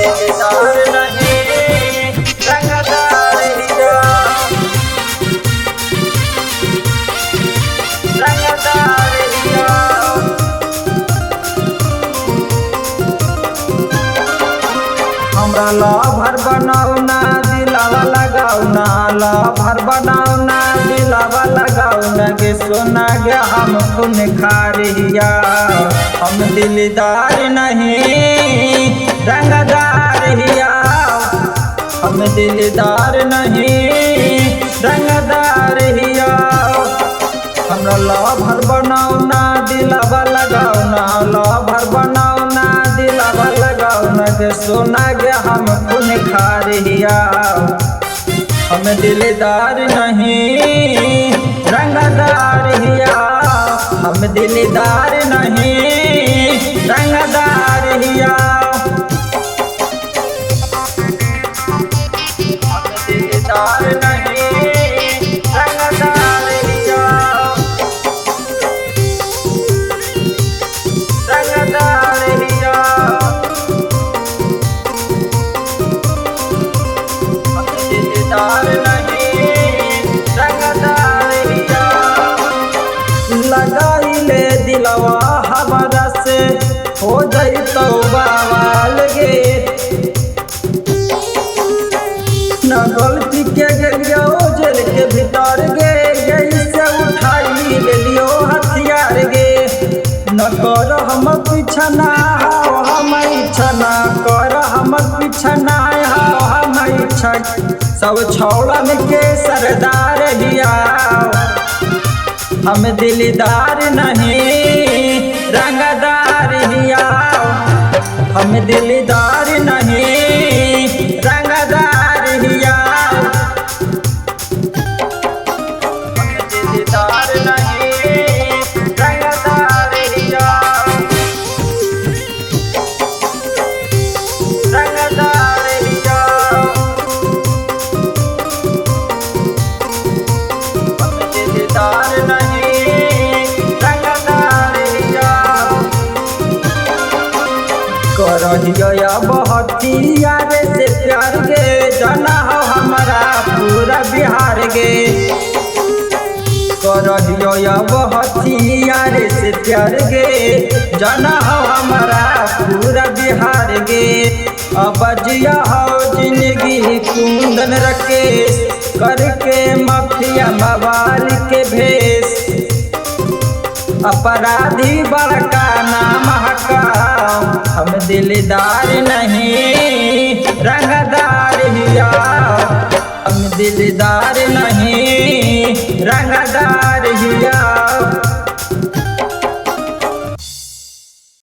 दिलदार नहीं रंगदार हिया, रंगदार हिया। हमरा लाभर बनाऊ ना दिलावा लगाऊ ना, लाभर बनाऊ ना दिलावा लगाऊ ना गे सोना गे हम खून खारिया। हम दिलदार नहीं रंगदार हिया, हम दिलदार नहीं रंगदार हिया। हमरा लाभर बनाऊ ना दिलावा लगाऊ ना, लाभर बनाऊ ना दिलावा लगाऊ ना गे सोना गे हम खून खारिया। हम दिलदार नहीं रंगदार हिया, हम दिलदार नहीं रंगदार हिया। हम दिलदार नहीं रंगदार हिया, रंगदार हिया। हम दिलदार नहीं रंगदार हिया। लगाई ले दिलवा हमारा से हो जाई तो बवाल गे, न गलती के गेलियो जेल के भीतर गे, जैसे उठाई ले लियो हथियार गे। न कर हम पीछा ना हो हम इच्छा, न कर हम पीछा ना हो हम इच्छा। सब छौड़न के सरदार हिया, हम दिलदार नहीं रंगदार हिया, हम दिलदार नहीं रंगदार हिया। हम दिलदार नहीं रंगदार हिया, रंगदार हिया। हम दिलदार नहीं रंगदार हिया। करहिया बहतिया रे से प्यार गे, जाना हो हमारा पूरा बिहार गे। करहिया बहतिया रे से प्यार गे, जाना हो हमारा पूरा बिहार गे। अब जिया हो जिंदगी कुंदन राकेश, करके माफिया मवाल के भेष। अपराधी बड़का नाम हका, हम दिलदार नहीं रंगदार हिया, हम दिलदार नहीं रंगदार हिया।